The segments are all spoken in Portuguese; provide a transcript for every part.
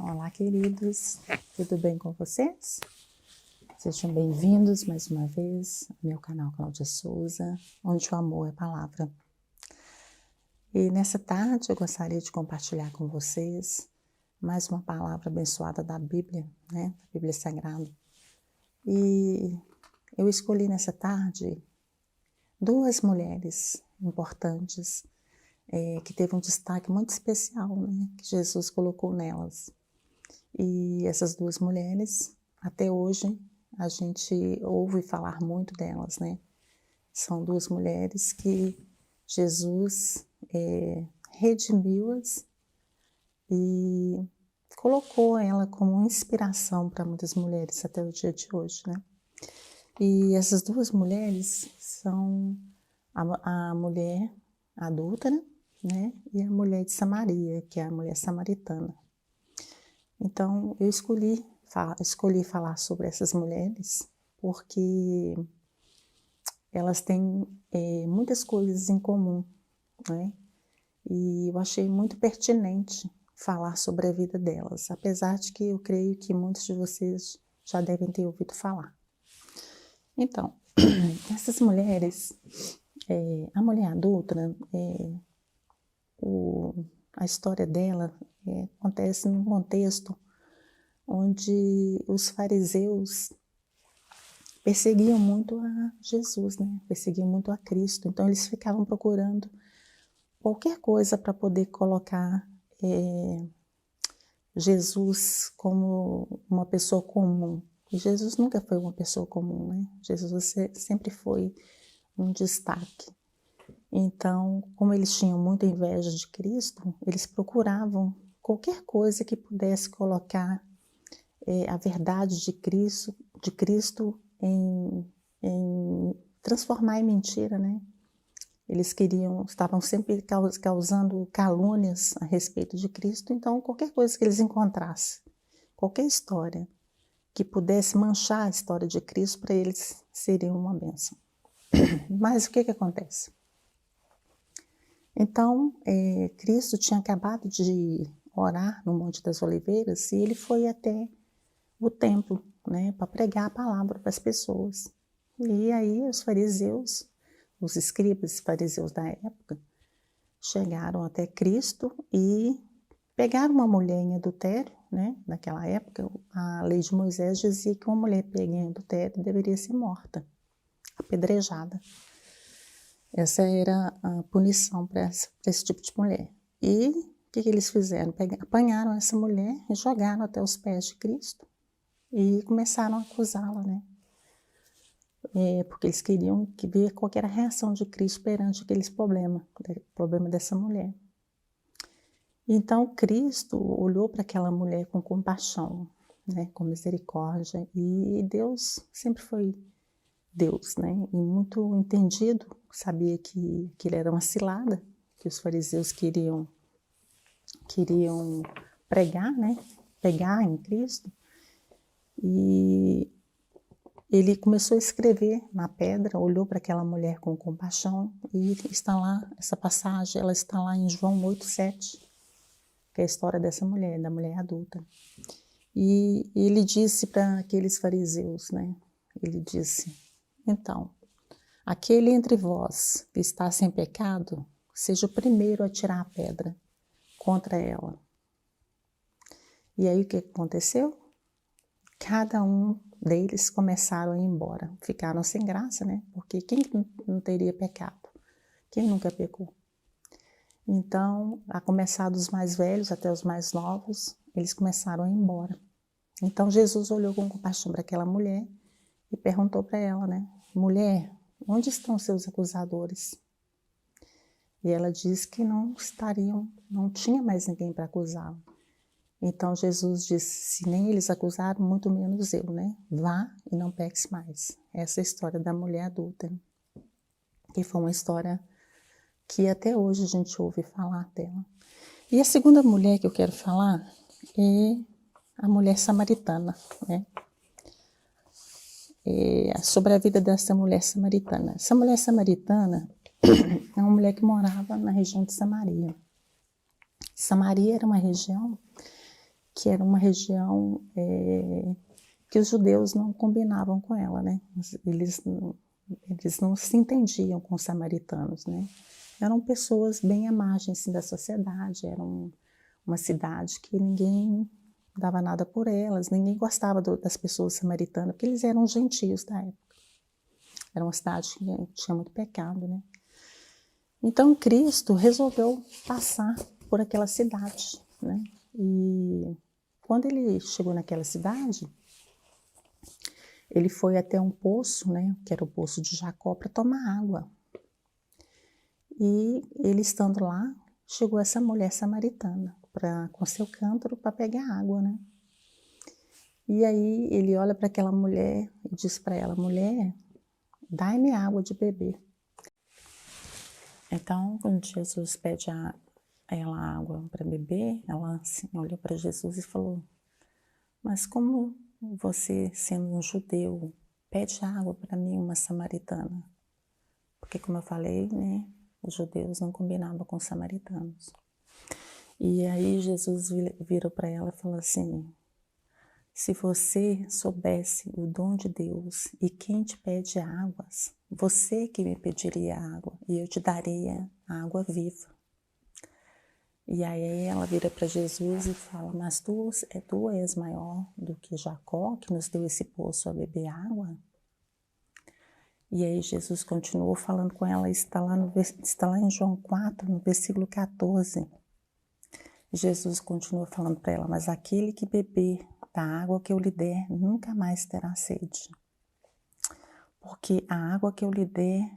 Olá, queridos, tudo bem com vocês? Sejam bem-vindos mais uma vez ao meu canal Cláudia Souza, onde o amor é palavra. E nessa tarde eu gostaria de compartilhar com vocês mais uma palavra abençoada da Bíblia, né? Da Bíblia Sagrada. E eu escolhi nessa tarde duas mulheres importantes que teve um destaque muito especial, né? Que Jesus colocou nelas. E essas duas mulheres, até hoje, a gente ouve falar muito delas, né? São duas mulheres que Jesus redimiu-as e colocou ela como inspiração para muitas mulheres até o dia de hoje, né? E essas duas mulheres são a mulher adúltera, né? E a mulher de Samaria, que é a mulher samaritana. Então, eu escolhi falar sobre essas mulheres porque elas têm muitas coisas em comum, né? E eu achei muito pertinente falar sobre a vida delas, apesar de que eu creio que muitos de vocês já devem ter ouvido falar. Então, essas mulheres, a mulher adúltera, a história dela acontece num contexto onde os fariseus perseguiam muito a Jesus, né? Perseguiam muito a Cristo. Então eles ficavam procurando qualquer coisa para poder colocar Jesus como uma pessoa comum. E Jesus nunca foi uma pessoa comum, né? Jesus sempre foi um destaque. Então, como eles tinham muita inveja de Cristo, eles procuravam qualquer coisa que pudesse colocar a verdade de Cristo em transformar em mentira, né? Eles estavam sempre causando calúnias a respeito de Cristo, então qualquer coisa que eles encontrassem, qualquer história que pudesse manchar a história de Cristo, para eles seria uma bênção. Mas o que acontece? Então, Cristo tinha acabado de orar no Monte das Oliveiras e ele foi até o templo, né, para pregar a palavra para as pessoas. E aí os fariseus, os escribas fariseus da época, chegaram até Cristo e pegaram uma mulher em adultério, né? Naquela época, a lei de Moisés dizia que uma mulher pega em adultério deveria ser morta, apedrejada. Essa era a punição para esse tipo de mulher. E o que eles fizeram? Apanharam essa mulher e jogaram até os pés de Cristo e começaram a acusá-la, né? Porque eles queriam ver qual era a reação de Cristo perante aqueles problemas, o problema dessa mulher. Então Cristo olhou para aquela mulher com compaixão, né? Com misericórdia, e Deus sempre foi Deus, né? E muito entendido, sabia que ele era uma cilada, que os fariseus queriam pregar, né? Pegar em Cristo. E ele começou a escrever na pedra, olhou para aquela mulher com compaixão, e está lá, essa passagem, ela está lá em João 8:7, que é a história dessa mulher, da mulher adulta. E ele disse para aqueles fariseus, né? Ele disse: então, aquele entre vós que está sem pecado, seja o primeiro a tirar a pedra contra ela. E aí o que aconteceu? Cada um deles começaram a ir embora, ficaram sem graça, né? Porque quem não teria pecado? Quem nunca pecou? Então, a começar dos mais velhos até os mais novos, eles começaram a ir embora. Então Jesus olhou com compaixão para aquela mulher e perguntou para ela, né? Mulher, onde estão seus acusadores? E ela disse que não tinha mais ninguém para acusá-la. Então Jesus disse: se nem eles acusaram, muito menos eu, né? Vá e não peques mais. Essa é a história da mulher adulta, que foi uma história que até hoje a gente ouve falar dela. E a segunda mulher que eu quero falar é a mulher samaritana, né? Sobre a vida dessa mulher samaritana. Essa mulher samaritana é uma mulher que morava na região de Samaria. Samaria era uma região que era uma região que os judeus não combinavam com ela, né? Eles não se entendiam com os samaritanos, né? Eram pessoas bem à margem assim, da sociedade, era uma cidade que ninguém dava nada por elas, ninguém gostava das pessoas samaritanas, porque eles eram gentios da época. Era uma cidade que tinha muito pecado, né? Então Cristo resolveu passar por aquela cidade, né? E quando ele chegou naquela cidade, ele foi até um poço, né, que era o poço de Jacó, para tomar água. E ele estando lá, chegou essa mulher samaritana com seu cântaro para pegar água, né? E aí ele olha para aquela mulher e diz para ela: mulher, dai-me água de beber. Então, quando Jesus pede a ela água para beber, ela assim, olhou para Jesus e falou: mas como você, sendo um judeu, pede água para mim, uma samaritana? Porque, como eu falei, né, os judeus não combinavam com os samaritanos. E aí Jesus virou para ela e falou assim: se você soubesse o dom de Deus e quem te pede águas, você que me pediria água e eu te daria a água viva. E aí ela vira para Jesus e fala: mas tu és maior do que Jacó, que nos deu esse poço a beber água? E aí Jesus continuou falando com ela, está lá em João 4, no versículo 14. Jesus continua falando para ela: mas aquele que beber da água que eu lhe der, nunca mais terá sede. Porque a água que eu lhe der,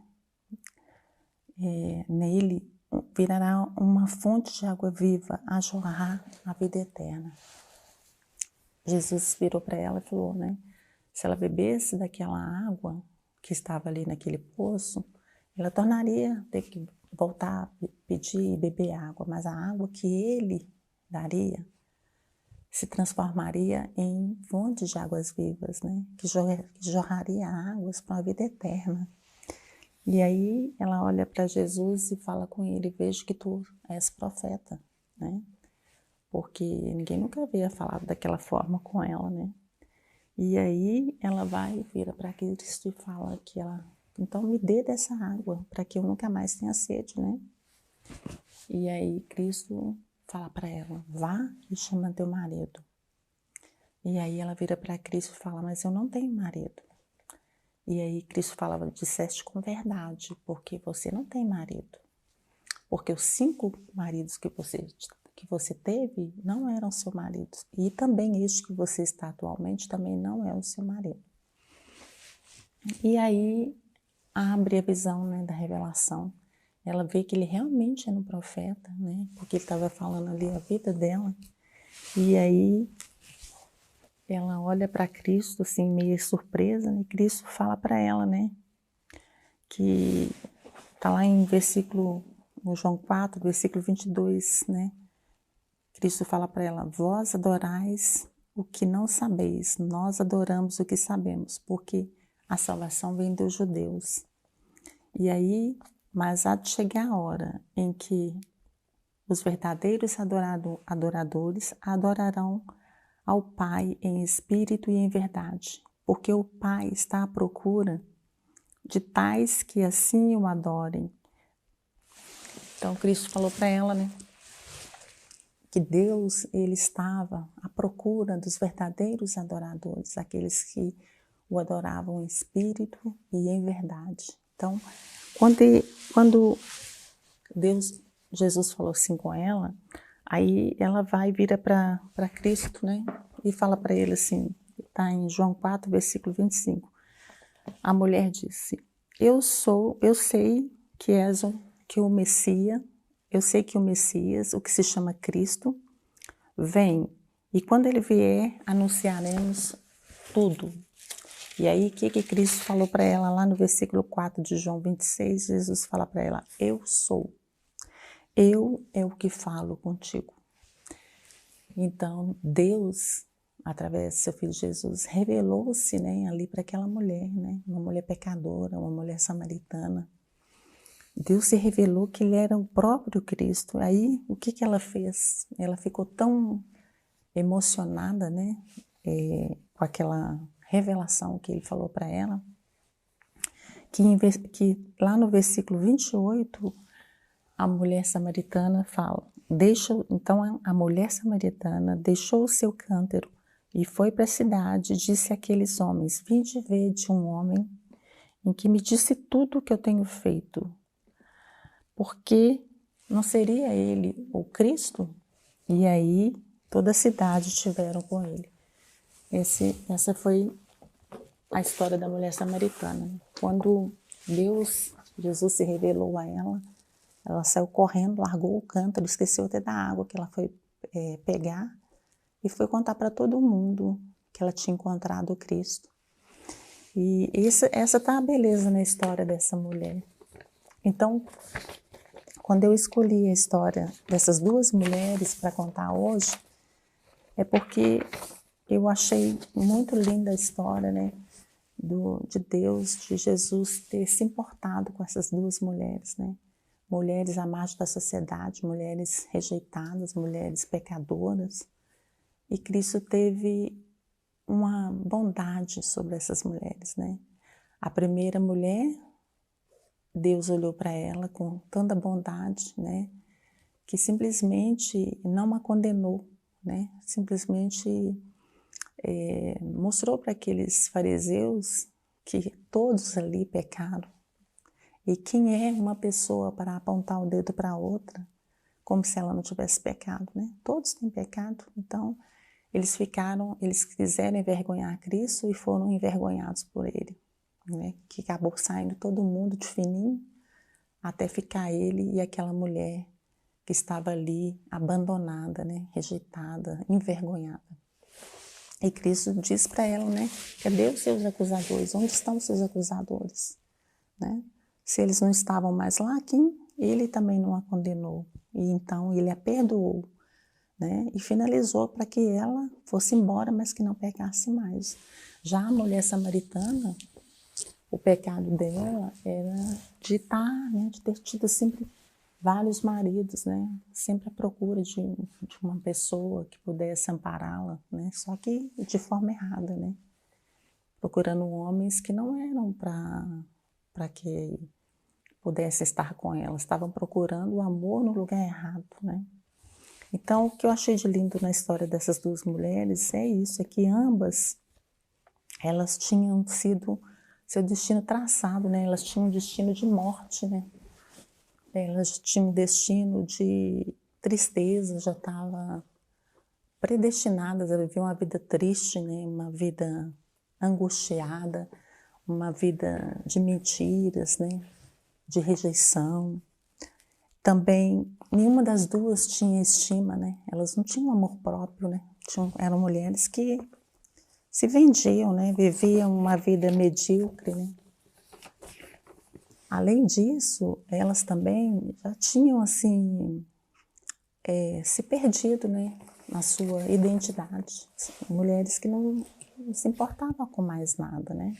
nele virará uma fonte de água viva a jorrar a vida eterna. Jesus virou para ela e falou, né? Se ela bebesse daquela água que estava ali naquele poço, ela tornaria a ter que voltar a pedir e beber água, mas a água que ele daria se transformaria em fonte de águas vivas, né? Que jorraria águas para a vida eterna. E aí ela olha para Jesus e fala com ele: vejo que tu és profeta, né? Porque ninguém nunca havia falado daquela forma com ela, né? E aí ela vai e vira para Cristo e fala que ela, então me dê dessa água para que eu nunca mais tenha sede, né? E aí Cristo fala para ela: vá e chama teu marido. E aí ela vira para Cristo e fala: mas eu não tenho marido. E aí Cristo falava: disseste com verdade, porque você não tem marido. Porque os 5 maridos que você teve não eram seu marido. E também este que você está atualmente também não é o seu marido. E aí abre a visão, né, da revelação. Ela vê que ele realmente era um profeta, né? Porque ele estava falando ali a vida dela. E aí ela olha para Cristo assim, meio surpresa, né? Cristo fala para ela, né? Que está lá no João 4, versículo 22, né? Cristo fala para ela: vós adorais o que não sabeis, nós adoramos o que sabemos, porque a salvação vem dos judeus. E aí, mas há de chegar a hora em que os verdadeiros adoradores adorarão ao Pai em espírito e em verdade, porque o Pai está à procura de tais que assim o adorem. Então Cristo falou para ela, né, que Deus, ele estava à procura dos verdadeiros adoradores, aqueles que o adoravam em espírito e em verdade. Então, quando Jesus falou assim com ela, aí ela vai e vira para Cristo, né, e fala para ele assim, está em João 4, versículo 25. A mulher disse: eu sei que o Messias, eu sei que o Messias, o que se chama Cristo, vem, e quando ele vier, anunciaremos tudo. E aí, o que Cristo falou para ela lá no versículo 4 de João 26, Jesus fala para ela: eu sou, eu é o que falo contigo. Então, Deus, através do seu Filho Jesus, revelou-se, né, ali para aquela mulher, né, uma mulher pecadora, uma mulher samaritana. Deus se revelou que ele era o próprio Cristo. Aí, o que ela fez? Ela ficou tão emocionada, né, com aquela revelação que ele falou para ela, que lá no versículo 28, a mulher samaritana fala, então a mulher samaritana deixou o seu cântaro e foi para a cidade e disse àqueles homens, vinde ver de um homem em que me disse tudo o que eu tenho feito, porque não seria ele o Cristo? E aí toda a cidade estiveram com ele. Essa foi a história da mulher samaritana. Quando Jesus se revelou a ela saiu correndo, largou o cântaro, esqueceu até da água que ela foi pegar e foi contar para todo mundo que ela tinha encontrado o Cristo. E essa tá a beleza na história dessa mulher. Então, quando eu escolhi a história dessas duas mulheres para contar hoje, é porque eu achei muito linda a história, né, de Deus, de Jesus ter se importado com essas duas mulheres, né? Mulheres à margem da sociedade, mulheres rejeitadas, mulheres pecadoras. E Cristo teve uma bondade sobre essas mulheres, né? A primeira mulher, Deus olhou para ela com tanta bondade, né? Que simplesmente não a condenou, né? Simplesmente mostrou para aqueles fariseus que todos ali pecaram. E quem é uma pessoa para apontar o dedo para outra, como se ela não tivesse pecado, né? Todos têm pecado, então eles quiseram envergonhar Cristo e foram envergonhados por ele, né? Que acabou saindo todo mundo de fininho, até ficar ele e aquela mulher que estava ali abandonada, né? Rejeitada, envergonhada. E Cristo diz para ela, né? Cadê os seus acusadores? Onde estão os seus acusadores? Né? Se eles não estavam mais lá, ele também não a condenou. E então ele a perdoou, né? E finalizou para que ela fosse embora, mas que não pecasse mais. Já a mulher samaritana, o pecado dela era de né? De ter tido sempre vários maridos, né? Sempre à procura de uma pessoa que pudesse ampará-la, né? Só que de forma errada, né? Procurando homens que não eram para que pudesse estar com ela, estavam procurando o amor no lugar errado, né? Então, o que eu achei de lindo na história dessas duas mulheres é isso, é que ambas, elas tinham sido, seu destino traçado, né? Elas tinham um destino de morte, né? Elas tinham um destino de tristeza, já estavam predestinadas a viver uma vida triste, né? Uma vida angustiada, uma vida de mentiras, né? De rejeição. Também, nenhuma das duas tinha estima, né? Elas não tinham amor próprio, né? Eram mulheres que se vendiam, né? Viviam uma vida medíocre, né? Além disso, elas também já tinham, assim, se perdido, né? Na sua identidade. Mulheres que não se importavam com mais nada, né?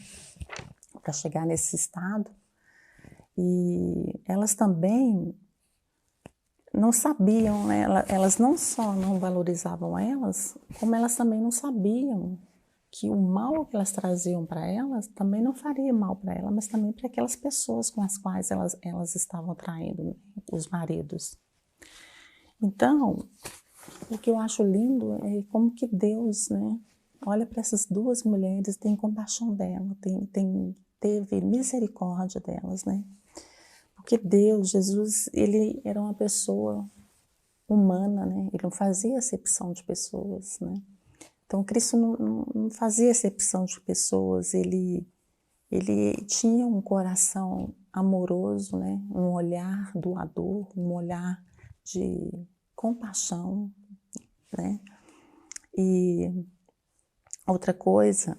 Para chegar nesse estado. E elas também não sabiam, né? Elas não só não valorizavam elas, como elas também não sabiam que o mal que elas traziam para elas também não faria mal para elas, mas também para aquelas pessoas com as quais elas estavam traindo, né? Os maridos. Então, o que eu acho lindo é como que Deus, né, olha para essas duas mulheres, tem compaixão delas, teve misericórdia delas, né? Porque Deus, Jesus, ele era uma pessoa humana, né? Ele não fazia acepção de pessoas, né? Então, Cristo não fazia acepção de pessoas, ele tinha um coração amoroso, né? Um olhar doador, um olhar de compaixão, né? E outra coisa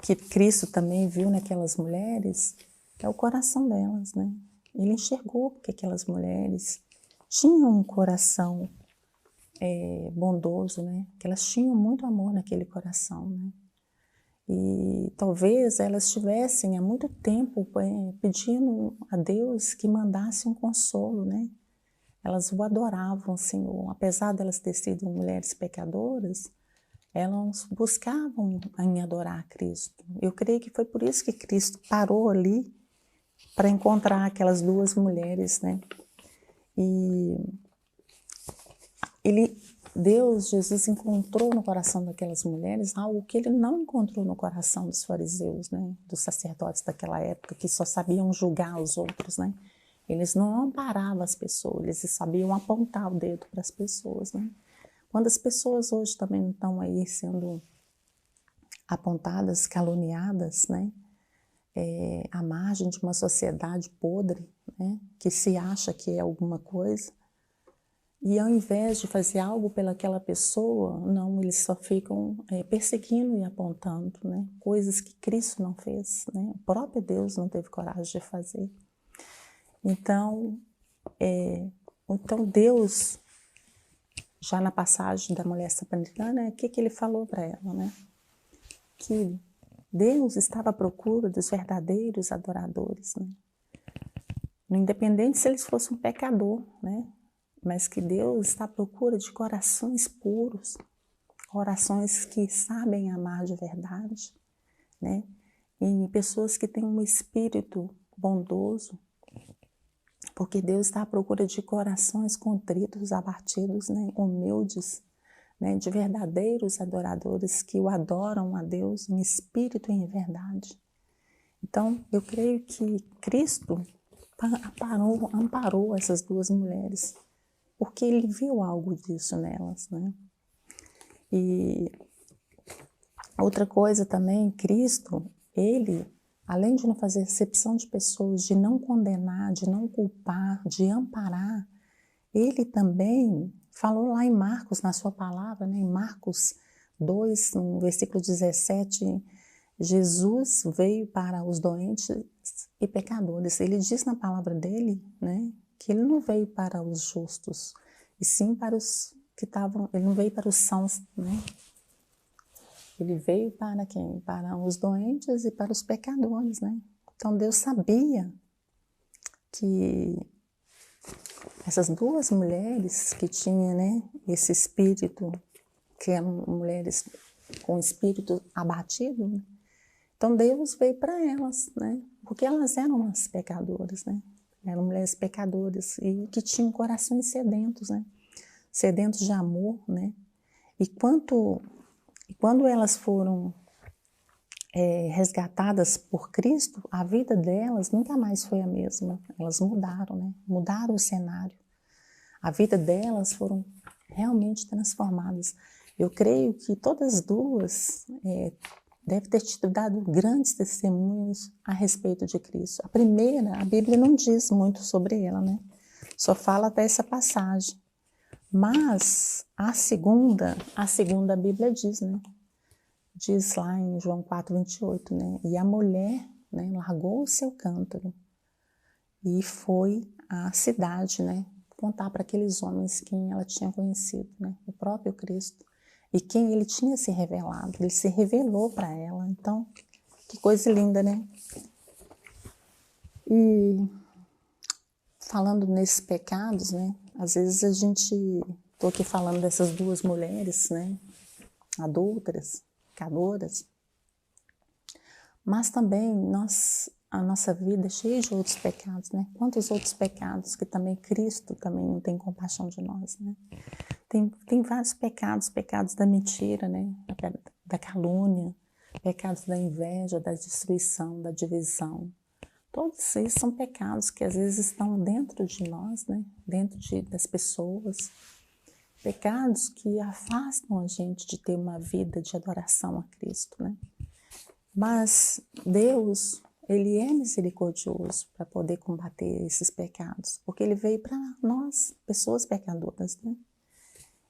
que Cristo também viu naquelas mulheres é o coração delas, né? Ele enxergou que aquelas mulheres tinham um coração bondoso, né? Que elas tinham muito amor naquele coração, né? E talvez elas estivessem há muito tempo pedindo a Deus que mandasse um consolo, né? Elas o adoravam, Senhor. Apesar de elas terem sido mulheres pecadoras, elas buscavam em adorar a Cristo. Eu creio que foi por isso que Cristo parou ali para encontrar aquelas duas mulheres, né? E Deus, Jesus, encontrou no coração daquelas mulheres algo que ele não encontrou no coração dos fariseus, né? Dos sacerdotes daquela época, que só sabiam julgar os outros, né? Eles não amparavam as pessoas, eles sabiam apontar o dedo para as pessoas, né? Quando as pessoas hoje também estão aí sendo apontadas, caluniadas, né? À margem de uma sociedade podre, né? Que se acha que é alguma coisa, e ao invés de fazer algo pelaquela pessoa, não, eles só ficam perseguindo e apontando, né? Coisas que Cristo não fez, né? O próprio Deus não teve coragem de fazer. Então Deus, já na passagem da mulher samaritana, o que ele falou para ela, né? Que Deus estava à procura dos verdadeiros adoradores, né? Independente se eles fossem um pecador, né? Mas que Deus está à procura de corações puros, corações que sabem amar de verdade, né? E pessoas que têm um espírito bondoso, porque Deus está à procura de corações contritos, abatidos, né? Humildes, né? De verdadeiros adoradores que o adoram a Deus em espírito e em verdade. Então, eu creio que Cristo amparou essas duas mulheres, porque ele viu algo disso nelas, né? E outra coisa também, Cristo, ele, além de não fazer acepção de pessoas, de não condenar, de não culpar, de amparar, ele também falou lá em Marcos, na sua palavra, né? Em Marcos 2, no versículo 17, Jesus veio para os doentes e pecadores. Ele diz na palavra dele, né, que ele não veio para os justos, e sim para os que estavam, ele não veio para os sãos, né? Ele veio para quem? Para os doentes e para os pecadores, né? Então Deus sabia que essas duas mulheres que tinham, né, esse espírito, que eram mulheres com espírito abatido, né? Então Deus veio para elas, né? Porque elas eram umas pecadoras, né? Eram mulheres pecadoras e que tinham corações sedentos, né? Sedentos de amor, né? E quando elas foram resgatadas por Cristo, a vida delas nunca mais foi a mesma. Elas mudaram, né? Mudaram o cenário. A vida delas foram realmente transformadas. Eu creio que todas as duas devem ter tido dado grandes testemunhos a respeito de Cristo. A primeira, a Bíblia não diz muito sobre ela, né? Só fala até essa passagem. Mas a segunda a Bíblia diz, né? Diz lá em João 4:28, né? E a mulher, né, largou o seu cântaro e foi à cidade, né, contar para aqueles homens quem ela tinha conhecido, né? O próprio Cristo. E quem ele tinha se revelado. Ele se revelou para ela. Então, que coisa linda, né? E falando nesses pecados, né? Às vezes estou aqui falando dessas duas mulheres, né? Adúlteras, pecadoras. Mas também a nossa vida é cheia de outros pecados, né? Quantos outros pecados que também Cristo também não tem compaixão de nós, né? Tem vários pecados da mentira, né? Da calúnia, pecados da inveja, da destruição, da divisão. Todos esses são pecados que às vezes estão dentro de nós, né? Dentro das pessoas. Pecados que afastam a gente de ter uma vida de adoração a Cristo, né? Mas Deus, ele é misericordioso para poder combater esses pecados, porque ele veio para nós, pessoas pecadoras, né?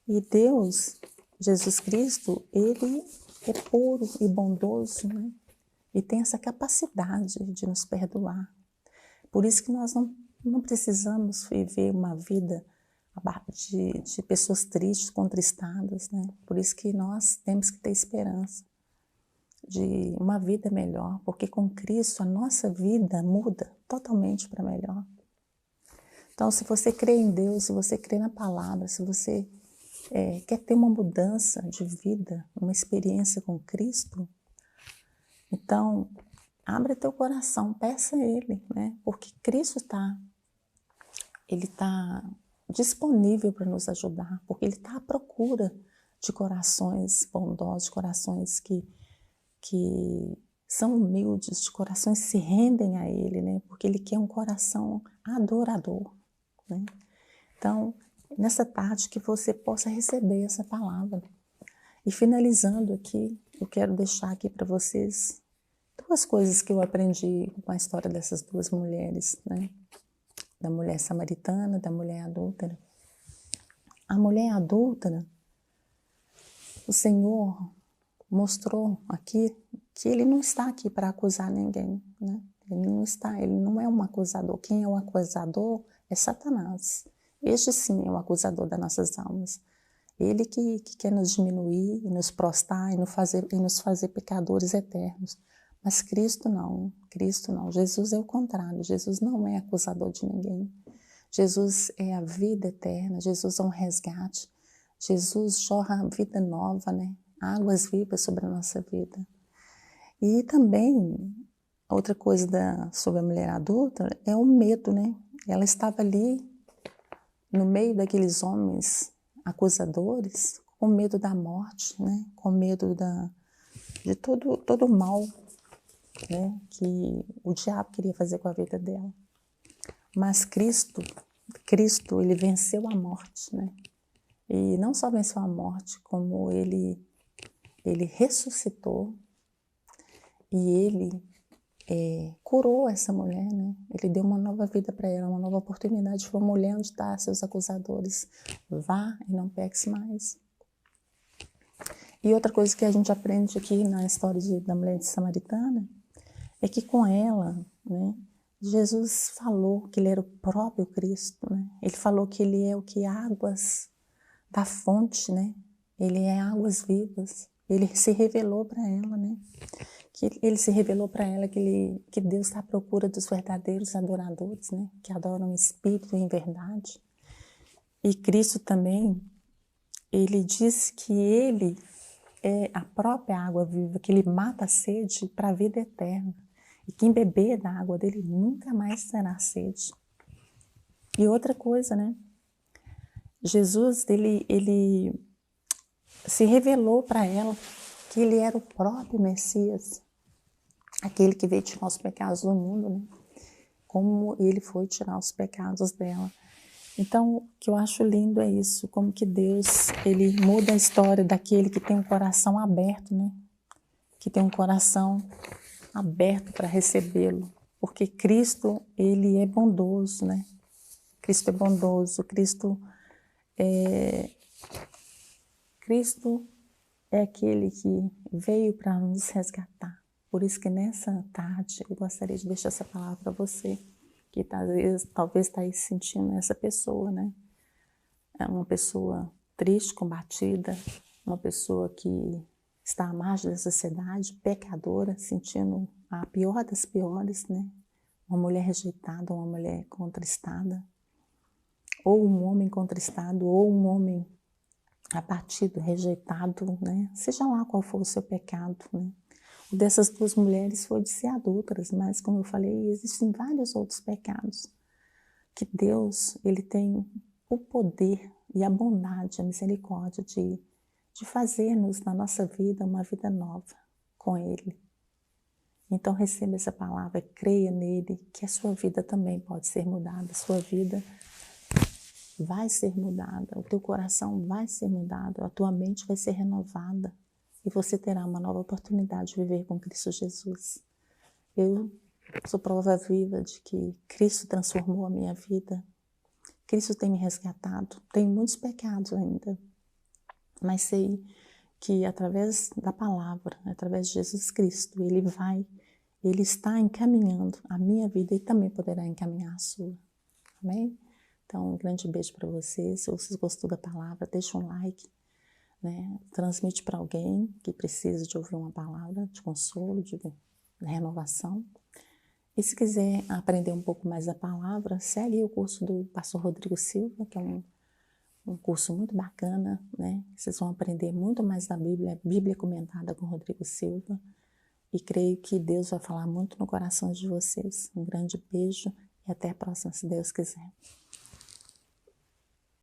E Deus, Jesus Cristo, ele é puro e bondoso, né? E tem essa capacidade de nos perdoar. Por isso que nós não precisamos viver uma vida de pessoas tristes, contristadas, né? Por isso que nós temos que ter esperança de uma vida melhor, porque com Cristo a nossa vida muda totalmente para melhor. Então, se você crê em Deus, se você crê na palavra, se você quer ter uma mudança de vida, uma experiência com Cristo, então abre teu coração, peça a Ele, né? Porque Cristo Ele está disponível para nos ajudar, porque Ele está à procura de corações bondosos, de corações que são humildes, de corações que se rendem a Ele, né? Porque Ele quer um coração adorador, né? Então, nessa tarde que você possa receber essa palavra. E finalizando aqui, eu quero deixar aqui para vocês 2 coisas que eu aprendi com a história dessas 2 mulheres, né? Da mulher samaritana, da mulher adúltera. A mulher adúltera, o Senhor mostrou aqui que Ele não está aqui para acusar ninguém, né? Ele não é um acusador. Quem é o acusador é Satanás. Este sim é o acusador das nossas almas. Ele que quer nos diminuir, e nos prostrar e nos fazer pecadores eternos. Mas Cristo não, Jesus é o contrário, Jesus não é acusador de ninguém. Jesus é a vida eterna, Jesus é um resgate, Jesus jorra vida nova, né? Águas vivas sobre a nossa vida. E também, outra coisa sobre a mulher adulta é o medo, né? Ela estava ali, no meio daqueles homens acusadores, com medo da morte, né? Com medo de todo o mal, né? Que o diabo queria fazer com a vida dela. Mas Cristo, Ele venceu a morte, né? E não só venceu a morte, como ele ressuscitou e ele curou essa mulher, né? Ele deu uma nova vida para ela, uma nova oportunidade. Foi uma mulher onde está seus acusadores. Vá e não peques mais. E outra coisa que a gente aprende aqui na história da mulher samaritana é que com ela, né, Jesus falou que Ele era o próprio Cristo, né? Ele falou que Ele é o que águas da fonte, né? Ele é águas vivas. Ele se revelou para ela, né? Que Ele se revelou para ela que Deus está à procura dos verdadeiros adoradores, né? Que adoram em espírito e em verdade. E Cristo também, Ele disse que Ele é a própria água viva, que Ele mata a sede para a vida eterna. E quem beber da água dele nunca mais terá sede. E outra coisa, né? Jesus, ele se revelou para ela que Ele era o próprio Messias, aquele que veio tirar os pecados do mundo, né? Como Ele foi tirar os pecados dela. Então, o que eu acho lindo é isso, como que Deus, Ele muda a história daquele que tem um coração aberto, né? Que tem um coração aberto para recebê-lo, porque Cristo, Ele é bondoso, né? Cristo é bondoso, Cristo é aquele que veio para nos resgatar. Por isso que nessa tarde eu gostaria de deixar essa palavra para você, que talvez está aí sentindo essa pessoa, né? É uma pessoa triste, combatida, uma pessoa que está à margem da sociedade, pecadora, sentindo a pior das piores, né? Uma mulher rejeitada, uma mulher contristada, ou um homem contristado, ou um homem abatido, rejeitado, né? Seja lá qual for o seu pecado, né? O dessas 2 mulheres foi de ser adúlteras, mas como eu falei, existem vários outros pecados que Deus, Ele tem o poder e a bondade, a misericórdia de fazer-nos na nossa vida uma vida nova com Ele. Então receba essa palavra, creia nele, que a sua vida também pode ser mudada, a sua vida vai ser mudada, o teu coração vai ser mudado, a tua mente vai ser renovada e você terá uma nova oportunidade de viver com Cristo Jesus. Eu sou prova viva de que Cristo transformou a minha vida, Cristo tem me resgatado, tenho muitos pecados ainda, mas sei que através da palavra, através de Jesus Cristo, Ele está encaminhando a minha vida e também poderá encaminhar a sua. Amém? Então, um grande beijo para vocês. Se vocês gostou da palavra, deixa um like, né? Transmite para alguém que precisa de ouvir uma palavra de consolo, de renovação. E se quiser aprender um pouco mais da palavra, segue o curso do pastor Rodrigo Silva, que é um curso muito bacana, né? Vocês vão aprender muito mais da Bíblia, Bíblia comentada com Rodrigo Silva. E creio que Deus vai falar muito no coração de vocês. Um grande beijo e até a próxima, se Deus quiser.